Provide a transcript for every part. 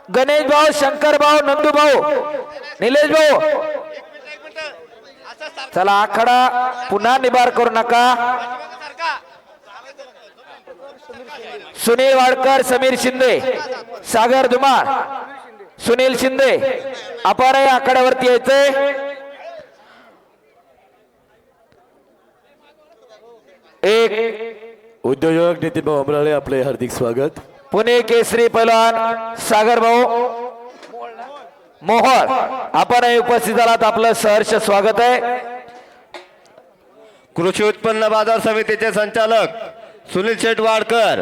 गणेश भाऊ, शंकर भाऊ, नंदू भाऊ, निलेश भाऊ. चला आखाडा पुन्हा निबार करू नका. सुनील वाडकर, समीर शिंदे, सागर धुमाळ, सुनील शिंदे आपण आखाड्यावरती यायचंय. एक उद्योजक नितीन भाऊ अमराळे आपले हार्दिक स्वागत. पुणे केसरी पैलवान सागर भाऊ मोहोळ आपण उपस्थित झालात, आपलं सहर्ष स्वागत आहे. कृषी उत्पन्न बाजार समितीचे संचालक सुनील शेठ वाडकर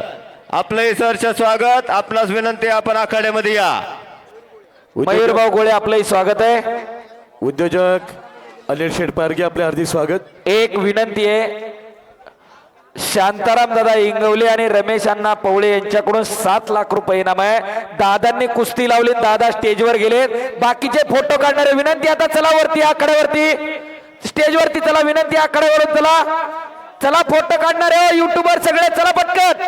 आपले सहर्ष स्वागत. आपणास विनंती आपण आखाड्यामध्ये या. मयूर भाऊ गोळे आपलंही स्वागत आहे. उद्योजक अनिल शेठ पारगे आपले हार्दिक स्वागत. एक विनंती आहे, शांताराम दादा इंगवले आणि रमेश अण्णा पवळे यांच्याकडून 7 लाख रुपये इनाम आहे. दादांनी कुस्ती लावली, दादा स्टेजवर गेले. बाकीचे फोटो काढणारे विनंती आता चला वरती आखाड्यावरती, स्टेजवरती चला. विनंती आखाड्यावरून चला, चला फोटो काढणारे युट्यूबर सगळे चला पटकन.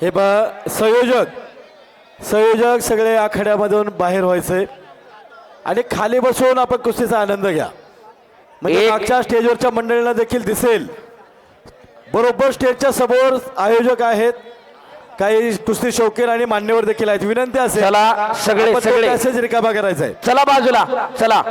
हे बा संयोजक सगळे आखाड्यामधून बाहेर व्हायचे आणि खाली बसून आपण कुस्तीचा आनंद घ्या, म्हणजे मागच्या स्टेजवरच्या मंडळींना देखील दिसेल. बरोबर स्टेजच्या समोर आयोजक आहेत, काही कुस्ती शौकीन आणि मान्यवर देखील आहेत. विनंती असेल चला सगळे सगळे मेसेज रिकामा करायचा आहे. चला बाजूला चला,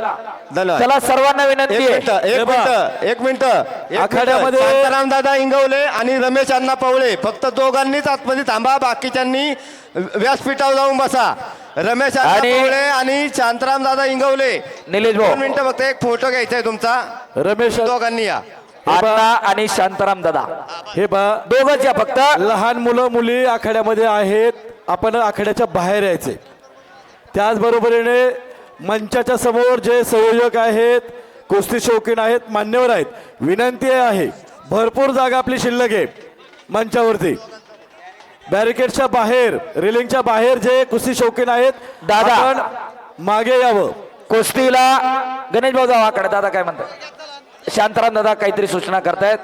चला सर्वांना विनंती आहे. एक मिनिट आखाड्यामध्ये शांताराम दादा इंगवले आणि रमेश अण्णा पवळे फक्त दोघांनीच आतमध्ये थांबा, बाकीच्यांनी व्यासपीठावर जाऊन बसा. रमेश अण्णा पवळे आणि शांताराम दादा इंगवले, निलेश 2 भाऊ, मिनिटं फक्त एक फोटो घ्यायचा आहे तुमचा. रमेश दोघांनी या. अण्णा आणि शांताराम दादा हे बा दोघंच या फक्त. लहान मुलं मुली आखाड्यामध्ये आहेत, आपण आखाड्याच्या बाहेर यायचे. त्याचबरोबरीने मंचाच्या समोर जे संयोजक आहेत, कुस्ती शौकीन आहेत, मान्यवर आहेत, विनंती आहे भरपूर जागा आपली शिल्लक आहे. मंचावरती बॅरिकेडच्या बाहेर, रेलिंगच्या बाहेर जे कुस्ती शौकीन आहेत दादा आपण मागे यावं. कुस्तीला गणेश भाऊ जाऊ आकडे. दादा काय म्हणतात? शांताराम दादा काहीतरी सूचना करतायत.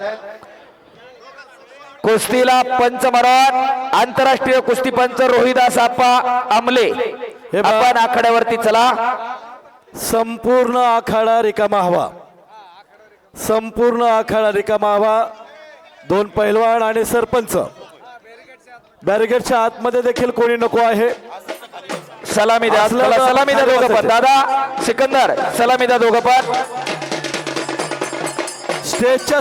कुस्तीला पंच मरण आंतरराष्ट्रीय कुस्ती पंच रोहिदास आप्पा आमले आपण आखाड्यावरती चला. संपूर्ण आखाडा रिकामा हवा, संपूर्ण आखाडा रिकामा हवा. 2 पैलवान आणि सरपंच बॅरिकेडच्या आतमध्ये देखील कोणी नको आहे. सलामी द्या, सलामी द्या दोघं पण. दादा सिकंदर सलामी द्या दोघं पण. स्टेजच्या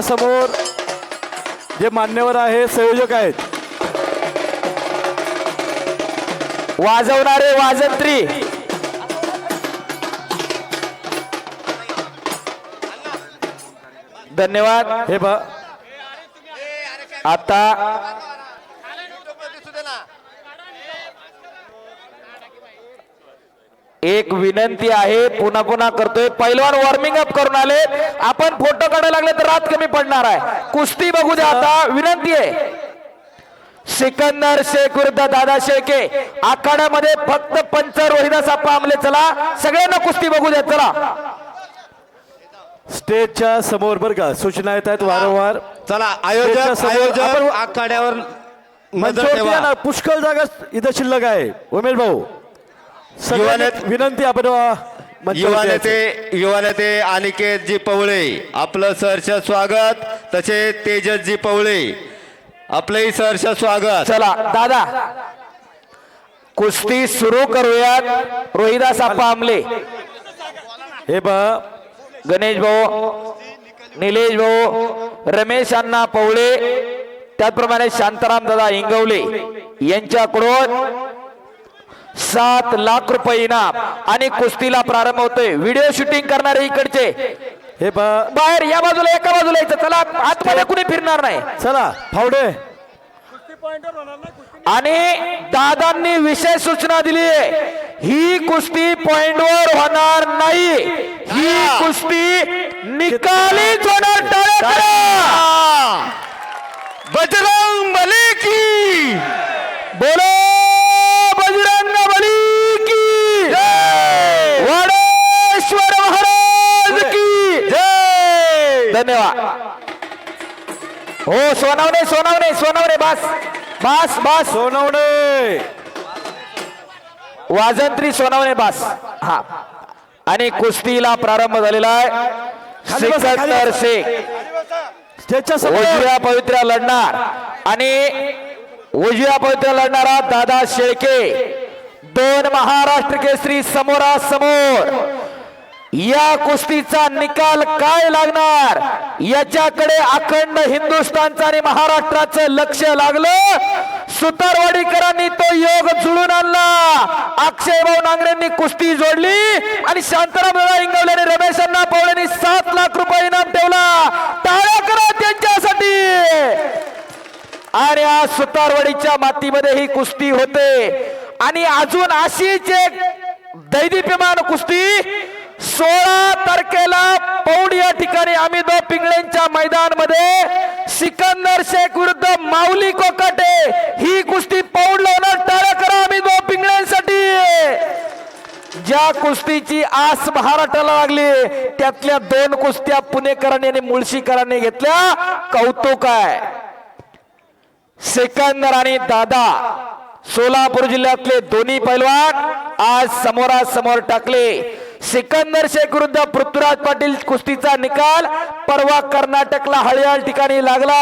समोर जे मान्यवर आहे, संयोजक आहेत, वाजवणारे वाजंत्री धन्यवाद. हे बा आता एक विनंती आहे, पुन्हा पुन्ा करतोय. पैलवान वॉर्मिंग अप करून आले, आपण फोटो काढायला लागले तर रात कमी पडणार आहे. कुस्ती बघू द्या आता. विनंती आहे सिकंदर शेख विरुद्ध दादा शेखे आखाड्यामध्ये फक्त पंच रोहिदास आप्पा आमले. चला सगळ्यांना कुस्ती बघू द्या. चला स्टेजच्या समोर बरं का सूचना येत आहेत वारंवार. चला आयोजक आखाड्यावर पुष्कळ जागा इथं शिल्लक आहे. उमेश भाऊ विनंती आपण युवा नेते अनिकेतजी पवळे आपलं सहर्ष स्वागत. तसे तेजसजी पवळे आपलंही सहर्ष स्वागत. चला दादा कुस्ती सुरू करूयात. रोहिदास आप्पा आमले, हे बा गणेश भाऊ, निलेश भाऊ, रमेश अण्णा पवळे, त्याचप्रमाणे शांताराम दादा इंगवले यांच्याकडून 7 लाख रुपये इनाम आणि कुस्तीला प्रारंभ होतोय. व्हिडिओ शूटिंग करणारे इकडचे हे बा बाहेर या बाजूला, एका बाजूला यायचं. चला आतमध्ये कुणी फिरणार नाही. चला फावडे. आणि दादांनी विशेष सूचना दिली आहे, ही कुस्ती पॉइंटवर होणार नाही, ही कुस्ती निकालीच होणार. टाळ्या करा. बजरंग बली की बोलो, बजरंग बली की जय, वाडेश्वर महाराज की जय. धन्यवाद. हो सोनावणे सोनावणे सोनावणे बस बस बस सोनवणे वाजंत्री सोनावणे बस हा आणि कुस्तीला प्रारंभ झालेला आहे खाली बसा, खाली सिकंदर बसा. शेख स्टेजच्या समोर उजव्या पवित्र्या लढणार आणि उजव्या पवित्र्या लढणारा दादा शेळके 2 महाराष्ट्र केसरी समोरासमोर या कुस्तीचा निकाल काय लागणार याच्याकडे अखंड हिंदुस्थानचं आणि महाराष्ट्राचं लक्ष लागलं सुतारवाडीकरांनी तो योग जुळून आणला अक्षय भाऊ नांगरेंनी कुस्ती जोडली आणि शांताराम इंगवले आणि रमेश अण्णा पवळेंनी 7 लाख रुपये इनाम ठेवला टाळ्या करा त्यांच्यासाठी आणि आज सुतारवाडीच्या मातीमध्ये ही कुस्ती होते आणि अजून अशीच एक दैदिप्यमान कुस्ती 16 तारखेला पौड या ठिकाणी आम्ही पिंगळेंच्या मैदानामध्ये सिकंदर शेख विरुद्ध माऊली कोकाटे ही कुस्ती पौडला होणार टाळ्या करा आम्ही पिंगळेंसाठी ज्या कुस्तीची आस महाराष्ट्राला लागली त्यातल्या 2 कुस्त्या पुणेकरांनी आणि मुळशीकरांनी घेतल्या कौतुक आहे सिकंदर आणि दादा सोलापूर जिल्ह्यातले दोन्ही पैलवान आज समोरासमोर टाकले सिकंदर शेख विरुद्ध पृथ्वीराज पाटील कुस्तीचा निकाल परवा कर्नाटकला हळियाळ ठिकाणी लागला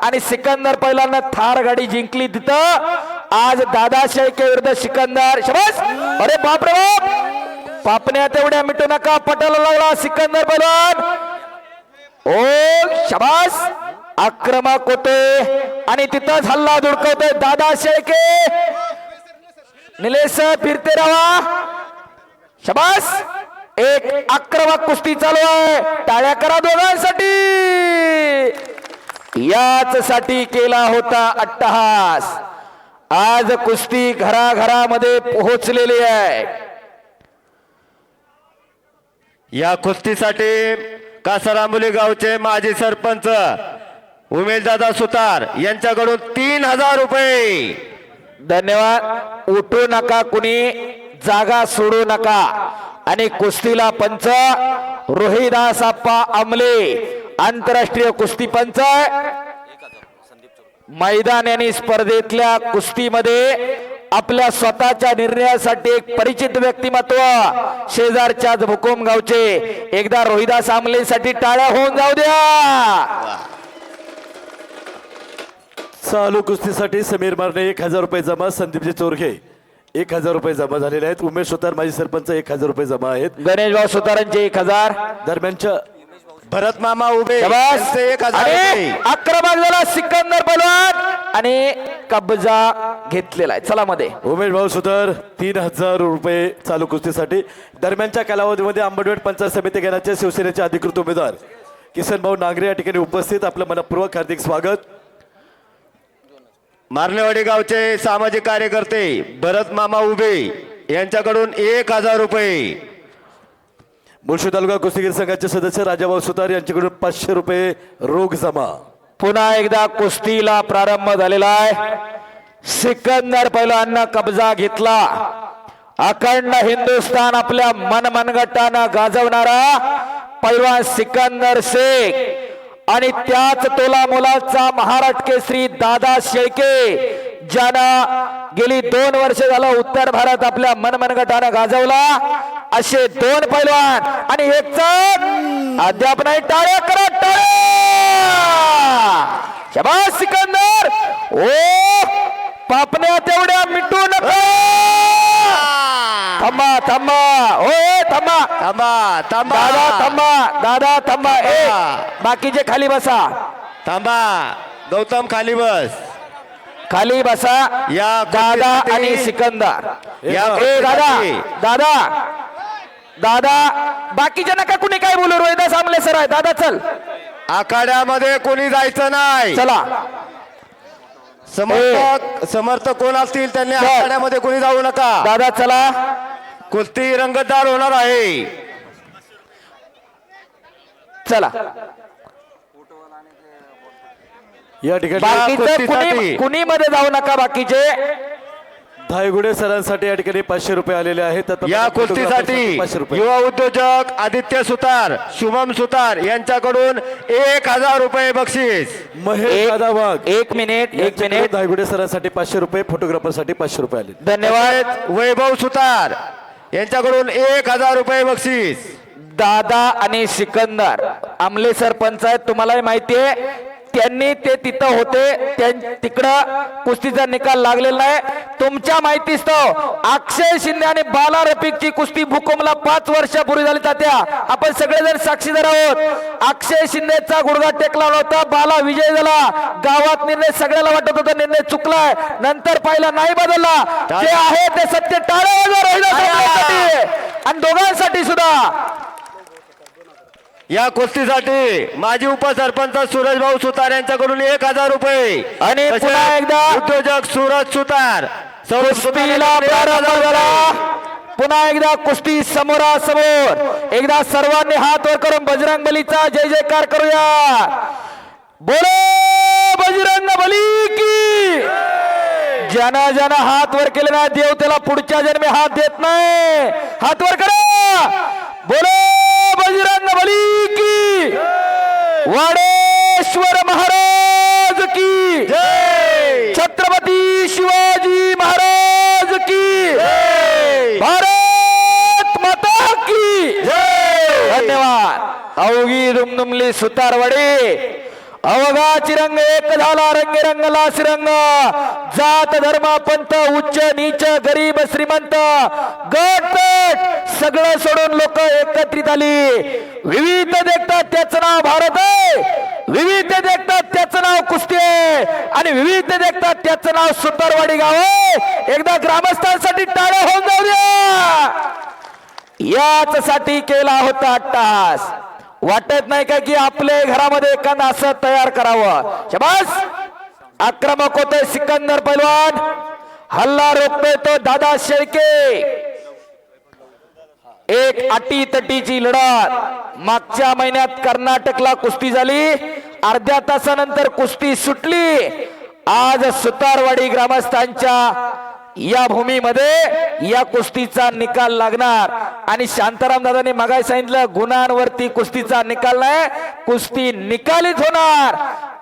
आणि सिकंदर पहिल्यांदा थार गाडी जिंकली तिथं आज दादा शेळके विरुद्ध सिकंदर शबास अरे बाप रे बाप पापण्या तेवढ्या मिटू नका पटाला लागला सिकंदर पहिलवान ओ शबास आक्रमक होते आणि तिथंच हल्ला धुडकवतोय दादा शेळके निलेश फिरते राहा शबास एक आक्रमक कुस्ती चालू आहे टाळ्या करा दोघांसाठी याच साठी केला होता अट्टहास आज कुस्ती घराघरामध्ये पोहोचलेली आहे या कुस्तीसाठी कासारांबोली गावचे माजी सरपंच उमेशदादा सुतार यांच्याकडून 3000 रुपये धन्यवाद उठू नका कुणी जागा सोडू नका आणि कुस्तीला पंच रोहिदास आप्पा अमले आंतरराष्ट्रीय कुस्ती पंच मैदान आणि स्पर्धेतल्या कुस्तीमध्ये आपल्या स्वतःच्या निर्णयासाठी एक परिचित व्यक्तिमत्व शेजारच्याच भुकुम गावचे एकदा रोहिदास आमलेसाठी टाळ्या होऊन जाऊ द्या चालू कुस्तीसाठी समीर मारणे 1000 रुपये जमा संदीपजी चोरखे 1000 रुपये जमा झालेले आहेत उमेश सुतार माजी सरपंच 1000 रुपये जमा आहेत गणेश भाऊ सुतारांचे 1000 दरम्यानच्या भरत मामा उभे शबास. त्यांचे 1000 आणि रुपये. आक्रमक झाला सिकंदर पहलवान आणि कब्जा घेतलेला आहे चला मध्ये उमेश भाऊ सुतार 3000 रुपये चालू कुस्तीसाठी दरम्यानच्या कालावधीमध्ये आंबडवेट पंचायत समिती घेण्याचे शिवसेनेचे अधिकृत उमेदवार किसन भाऊ नांगरे या ठिकाणी उपस्थित आपलं मनपूर्वक हार्दिक स्वागत मार्लेवाडी गावचे सामाजिक कार्यकर्ते भरत मामा उभे यांच्याकडून 1000 रुपये मुळशी तालुका कुस्तीगीर संघाचे सदस्य राजाभाऊ सुतार यांच्याकडून 500 रुपये रोख जमा पुन्हा एकदा कुस्तीला प्रारंभ झालेला आहे सिकंदर पहिलवानांना कब्जा घेतला अखंड हिंदुस्थान आपल्या मनमनगटानं गाजवणारा पैलवान सिकंदर शेख आणि त्याच तोला मोलाचा महाराष्ट्र केसरी दादा शेळके ज्यानं गेली 2 वर्ष झालं उत्तर भारत आपल्या मनमनगटानं गाजवला असे 2 पैलवान आणि एक चढ अद्याप नाही टाळ्या करा टाळ्या शबास सिकंदर ओ पापण्या तेवढ्या मिटू नका थांबा थांबा ओ थांबा थांबा थांबा दादा थांबा दादा थांबा ए बाकीचे खाली बसा थांबा गौतम खाली बस खाली बसा या दादा कुस्तीसाठी- आणि सिकंदर या ए दादा कुस्तीसाठी- दादा दादा बाकीच्या नका कुणी काय बोलू रोहिदास आमले सर आहे दादा चल आखाड्यामध्ये कोणी जायचं नाही चला समर्थक कोण असतील त्यांनी चल. आखाड्यामध्ये कोणी जाऊ नका दादा चला कुस्ती रंगतदार होणार आहे चला या ठिकाणी बाकीचे कुस्तीसाठी- कुणी कुणी मध्ये जाऊ नका बाकीचे धायगुडे सरांसाठी या ठिकाणी 500 रुपये आलेले आहेत आता या कुस्तीसाठी 500 रुपये युवा उद्योजक आदित्य सुतार शुभम सुतार यांच्याकडून 1000 रुपये बक्षीस. महेश दादा वाघ एक मिनिट धायगुडे सरांसाठी 500 रुपये, फोटोग्राफरसाठी 500 रुपये आले. धन्यवाद. वैभव सुतार यांच्याकडून 1000 रुपये बक्षीस. दादा आणि सिकंदर आमले सरपंच आहेत, तुम्हालाही माहिती आहे. त्यांनी ते तिथं होते, तिकडं कुस्तीचा निकाल लागलेला नाही. तुमच्या माहितीस्तव अक्षय शिंदे आणि बाला रफिकची कुस्ती भूकंपला 5 वर्षापूर्वी झाली. तात्या आपण सगळेजण साक्षीदार आहोत. अक्षय शिंदेचा गुडघा टेकला नव्हता, बाला विजय झाला. गावात निर्णय सगळ्याला वाटत होता निर्णय चुकलाय, नंतर पाहिला नाही बदलला. जे आहे ते सत्य टाळ्या आणि दोघांसाठी सुद्धा. या कुस्तीसाठी माजी उपसरपंच सूरज भाऊ सुतार यांच्याकडून 1000 रुपये. आणि पुन्हा एकदा उद्योजक सूरज सुतार. कुस्तीला प्रारंभ झाला. पुन्हा एकदा कुस्ती समोरासमोर. एकदा सर्वांनी हात वर करून बजरंग बलीचा जय जयकार करूया. बोलो बजरंग बली की. ज्यानं ज्यानं हात वर केले ना, देव त्याला पुढच्या जन्मी हात देत नाही. हात वर करा. बोलो बजरंग बली की. वाडेश्वर महाराज की जय. छत्रपती शिवाजी महाराज की भारत माता की धन्यवाद. अवघी दुमदुमली सुतारवाडी. अवघा चिरंग एक झाला, रंगे रंगला शिरंग. जात धर्म पंथ उच्च नीच गरीब श्रीमंत गट तट सगळं सोडून लोक एकत्रित आली. विविध देखतात त्याचं नाव भारत आहे, विविध देखतात त्याचं नाव कुस्ती आहे, आणि विविध देखतात त्याचं नाव सुतारवाडी गाव आहे. एकदा ग्रामस्थांसाठी टाळ्या होऊन जाऊ द्या. याच साठी केला होता अट्टहास. वाटत नाही का की आपल्या घरामध्ये एखादं असं तयार करावं. शबास. आक्रमक होतोय सिकंदर पैलवान. हल्ला रोखतोय तो दादा शेळके. एक अटी तटीची लढत. मागच्या महिन्यात कर्नाटकला कुस्ती झाली, अर्ध्या तासानंतर कुस्ती सुटली. आज सुतारवाडी ग्रामस्थांच्या या भूमीमध्ये या कुस्तीचा निकाल लागणार. आणि शांताराम दादांनी मगाशी सांगितलं, गुणांवरती कुस्तीचा निकाल नाही, कुस्ती निकालित होणार.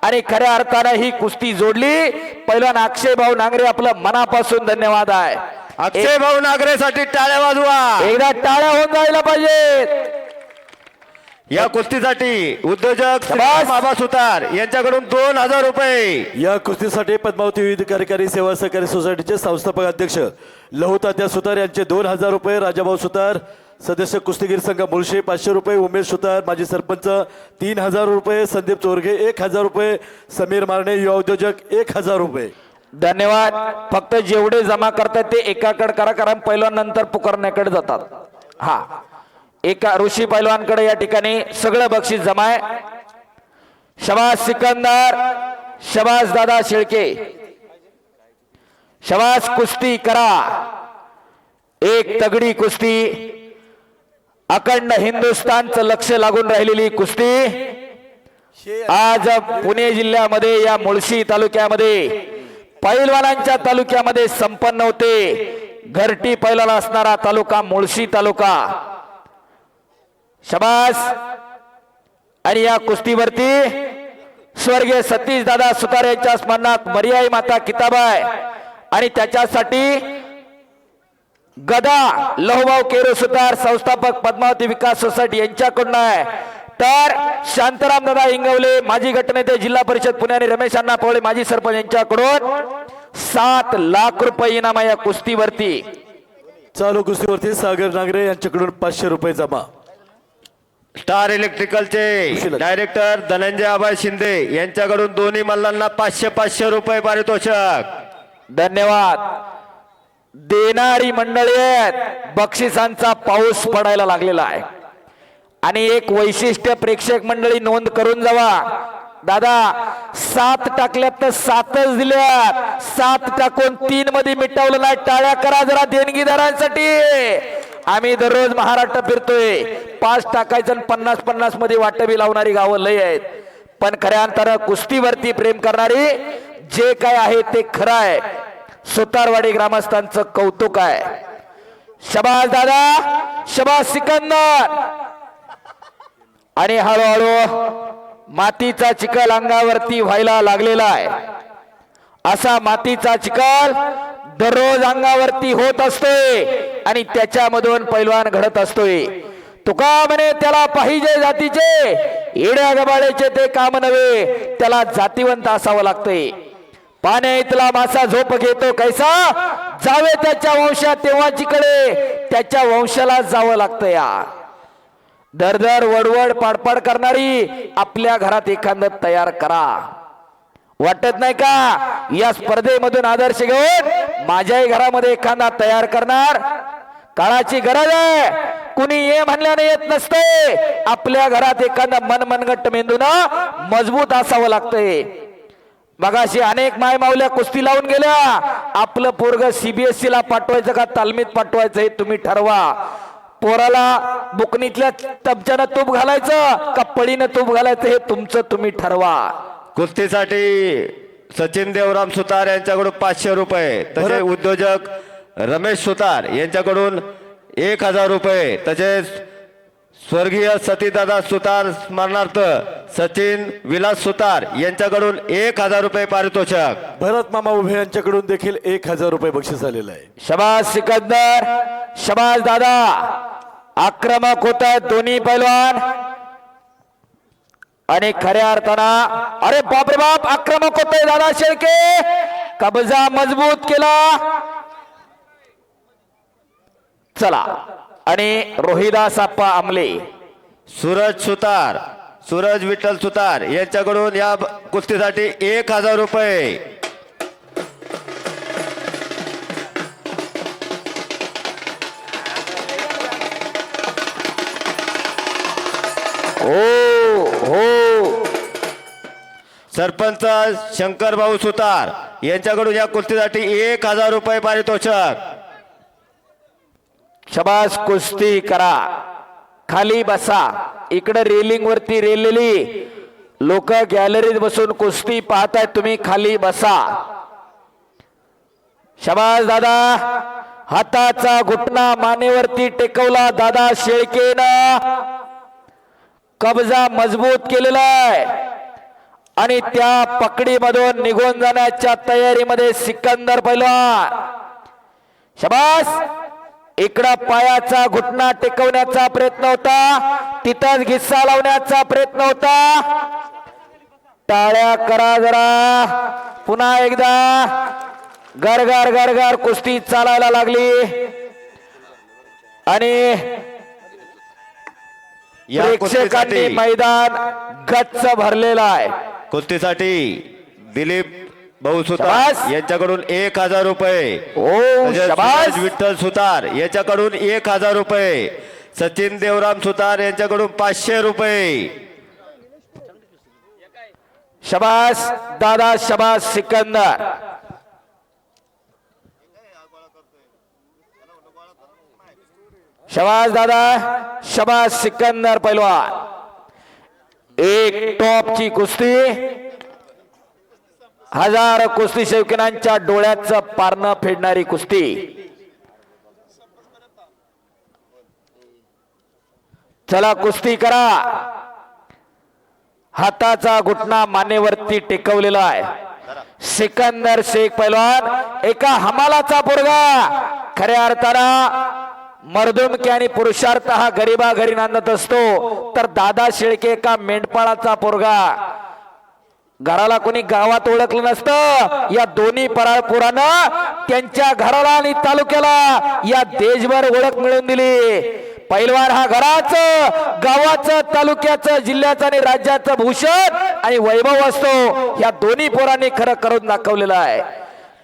आणि खऱ्या अर्थानं ही कुस्ती जोडली. पहिलवान अक्षय भाऊ नांगरे, आपलं मनापासून धन्यवाद आहे. अक्षय भाऊ नागरेसाठी टाळ्या वाजवा. एकदा टाळ्या होऊन जायला पाहिजेत. या कुस्तीसाठी उद्योजक शबास. बाबा सुतार यांच्याकडून 2000 रुपये. या कुस्तीसाठी पद्मावती विविध कार्यकारी सेवा सहकारी सोसायटीचे संस्थापक अध्यक्ष लहू तात्या सुतार यांचे 2000 रुपये. राजाभाऊ सुतार सदस्य कुस्तीगीर संघ मुळशी 500 रुपये. उमेश सुतार माजी सरपंच 3000 रुपये. संदीप चोरगे 1000 रुपये. समीर मारणे युवा उद्योजक 1000 रुपये. धन्यवाद. फक्त जेवढे जमा करतात ते एकाकडे करा, कारण पैलवान नंतर पुकारण्याकडे जातात. हा, एका ऋषी पैलवानकडे या ठिकाणी सगळं बक्षीस जमा आहे. शबास सिकंदर, शबास दादा शेळके, शबास. कुस्ती करा. एक तगडी कुस्ती. अखंड हिंदुस्थानचं लक्ष लागून राहिलेली कुस्ती आज पुणे जिल्ह्यामध्ये या मुळशी तालुक्यामध्ये पैलवानांच्या तालुक्यामध्ये संपन्न होते. घरटी पैलवान असणारा तालुका मुळशी तालुका. शबास. आणि या कुस्तीवरती स्वर्गीय सतीश दादा सुतार यांच्या स्मरणात मर्याई माता किताब आहे. आणि त्याच्यासाठी गदा लहुभाऊ केरो सुतार संस्थापक पद्मावती विकास सोसायटी यांच्याकडून आहे. तर शांताराम दादा इंगवले माजी गटनेते जिल्हा परिषद पुणे आणि रमेश अण्णा पवळे माजी सरपंच यांच्याकडून 7 लाख रुपये इनाम या कुस्तीवरती. चालू कुस्तीवरती सागर नागरे यांच्याकडून 500 रुपये जमा. स्टार इलेक्ट्रिकलचे डायरेक्टर धनंजय आबाई शिंदे यांच्याकडून दोन्ही मल्लांना 500 रुपये पारितोषिक. धन्यवाद. देणारी मंडळी आहेत. बक्षिसांचा पाऊस पडायला लागलेला आहे. आणि एक वैशिष्ट्य प्रेक्षक मंडळी नोंद करून जावा. दादा 7 टाकल्यात तर 7च दिल्यात. 7 टाकून 3 मध्ये मिटवलं नाही. टाळ्या करा जरा देणगीदारांसाठी. आम्ही दररोज महाराष्ट्र फिरतोय. 5 टाकायचं आणि 50-50 मध्ये वाटबी लावणारी गावं लय आहेत. पण खऱ्या अर्थानं कुस्तीवरती प्रेम करणारी जे काय आहे ते खरं आहे. सुतारवाडी ग्रामस्थांचं कौतुक आहे. शबास दादा, शबास सिकंदर. आणि हळूहळू मातीचा चिखल अंगावरती व्हायला लागलेला आहे. असा मातीचा चिखल दररोज अंगावरती होत असतोय आणि त्याच्यामधून पैलवान घडत असतोय. तुका म्हणे त्याला पाहिजे जातीचे, येड्या गबाळेचे ते काम नव्हे, त्याला जातीवंत असावं लागतंय. पाण्या इथला मासा झोप घेतो कैसा, जावे त्याच्या वंशात तेव्हा जिकडे त्याच्या वंशाला जावं लागतं. या दरदर वडवड पाडपाड करणारी आपल्या घरात एखादं तयार करा. वाटत नाही का या स्पर्धेमधून आदर्श घेऊन माझ्याही घरामध्ये एखादा तयार करणार? काळाची गरज आहे. कुणी ये म्हणल्याने येत नसते. आपल्या घरात एखादा मनमनगट्ट मेंदून मजबूत असावं लागतंय. मगाशी अनेक माय मावल्या कुस्ती लावून गेल्या. आपलं पोरग CBSE ला पाठवायचं का तालमीत पाठवायचं हे तुम्ही ठरवा. पोराला बुकणीतल्या तबच्यानं तूप घालायचं का पळीनं तूप घालायचं हे तुमचं तुम्ही ठरवा. कुस्तीसाठी सचिन देवराम सुतार यांच्याकडून 500 रुपये, तसेच उद्योजक रमेश सुतार यांच्याकडून 1000 रुपये, तसेच स्वर्गीय सतीदादा सुतार स्मरणार्थ सचिन विलास सुतार यांच्याकडून 1000 रुपये पारितोषिक. भरत मामा उभे यांच्याकडून देखील 1000 रुपये बक्षीस आलेलं आहे. शबाज सिकंदर, शबाज दादा. आक्रमक होत आहेत दोन्ही पैलवान आणि खऱ्या अर्थानं अरे बाप रे बाप आक्रमक होतोय दादा शेळके. कब्जा मजबूत केला. चला आणि रोहिदास आप्पा आमले, सूरज विठ्ठल सुतार यांच्याकडून या कुस्तीसाठी 1000 रुपये. हो सरपंच शंकर भाऊ सुतार यांच्याकडून या कुस्तीसाठी 1000 रुपये पारितोषिक. शबाज कुस्ती करा. खाली बसा. इकडे रेलिंग वरती रेललेली लोक गॅलरीत बसून कुस्ती पाहतायत, तुम्ही खाली बसा. शबाज दादा. हाताचा घुटना मानेवरती टेकवला दादा शेळकेनं. कब्जा मजबूत केलेला आहे आणि त्या पकडीमधून निघून जाण्याच्या तयारीमध्ये सिकंदर पैलवान. शबास. इकडं पायाचा घुटना टेकवण्याचा प्रयत्न होता, तिथंच घिस्सा लावण्याचा प्रयत्न होता. टाळ्या करा जरा. पुन्हा एकदा गरगार गरगार कुस्ती चालायला लागली आणि प्रेक्षकांनी मैदान गच्च भरलेलं आहे. कुस्तीसाठी दिलीप भाऊ सुतार यांच्याकडून 1000 रुपये. सूरज विठ्ठल सुतार यांच्याकडून 1000 रुपये. सचिन देवराम सुतार यांच्याकडून 500 रुपये. शबास दादा. शबास सिकंदर. शबास दादा. शबास सिकंदर पैलवान. एक टॉपची कुस्ती. हजारो कुस्ती शौकीनांच्या डोळ्याचं पारणं फेडणारी कुस्ती. चला कुस्ती करा. हाताचा घुटना मानेवरती टेकवलेला आहे. सिकंदर शेख पैलवान एका हमालाचा पोरगा. खऱ्या अर्थानं मर्दुमकी आणि पुरुषार्थ हा गरीबा घरी नांदत असतो, तर दादा शेळके एका मेंढपाळाचा पोरगा. घराला कोणी गावात ओळखलं नसतं. या दोन्ही पराळपुरानं त्यांच्या घराला आणि तालुक्याला या देशभर ओळख मिळवून दिली. पैलवान हा घराचं, गावाचं, तालुक्याचं, जिल्ह्याचं आणि राज्याचं भूषण आणि वैभव असतो. या दोन्ही पोरांनी खरं करून दाखवलेलं आहे.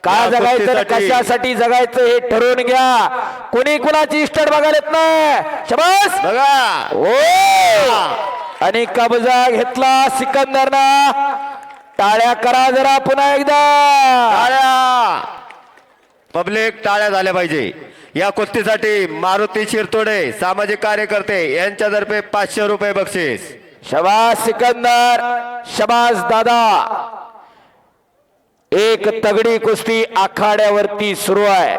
का जगायचं, कशासाठी जगायचं हे ठरवून घ्या. कोणी कुणाची इष्ट बघायला येत नाही. शबास बघा. ओ आणि कब्जा घेतला सिकंदरना. टाळ्या करा जरा पुन्हा एकदा. टाळ्या. पब्लिक टाळ्या झाल्या पाहिजे. या कुस्तीसाठी मारुती शिरतोडे सामाजिक कार्यकर्ते यांच्यातर्फे 500 रुपये बक्षीस. शबास सिकंदर. शबास दादा. एक तगडी कुस्ती आखाड्यावरती सुरू आहे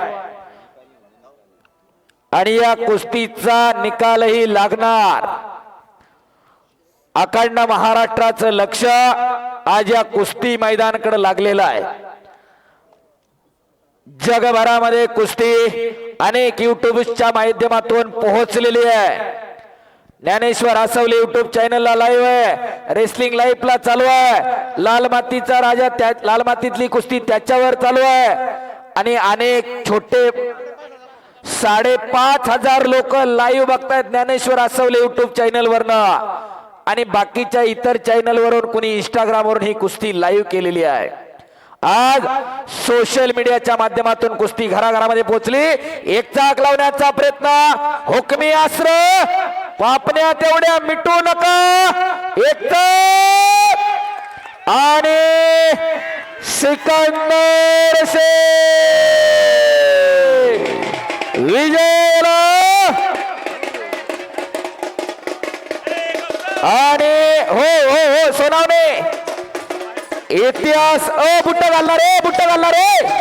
आणि या कुस्तीचा निकालही लागणार. अखंड महाराष्ट्राचं लक्ष आज या कुस्ती मैदानाकडे लागलेलं आहे. जगभरामध्ये कुस्ती अनेक युट्यूबच्या माध्यमातून पोहोचलेली आहे. ज्ञानेश्वर आसवले युट्यूब चॅनलला लाईव्ह आहे, रेसलिंग लाईव्हला चालू आहे, लाल मातीचा राजा लाल मातीतली कुस्ती त्याच्यावर चालू आहे आणि अनेक छोटे 5,500 लोक लाईव्ह बघतायत ज्ञानेश्वर आसवले युट्यूब चॅनल वरनं आणि बाकीच्या इतर चॅनल वरून कोणी इंस्टाग्राम वरून ही कुस्ती लाईव्ह केलेली आहे. आज सोशल मीडियाच्या माध्यमातून कुस्ती घराघरामध्ये पोहोचली. एक चाक लावण्याचा प्रयत्न, हुकमी अस्त्र, पापण्या तेवढ्या मिटू नका. एक चाक आणि सिकंदर शेख विजयला आणि हो हो हो सोनावणे इतिहास बुट्ट घालणार रे, बुट्ट घालणार रे.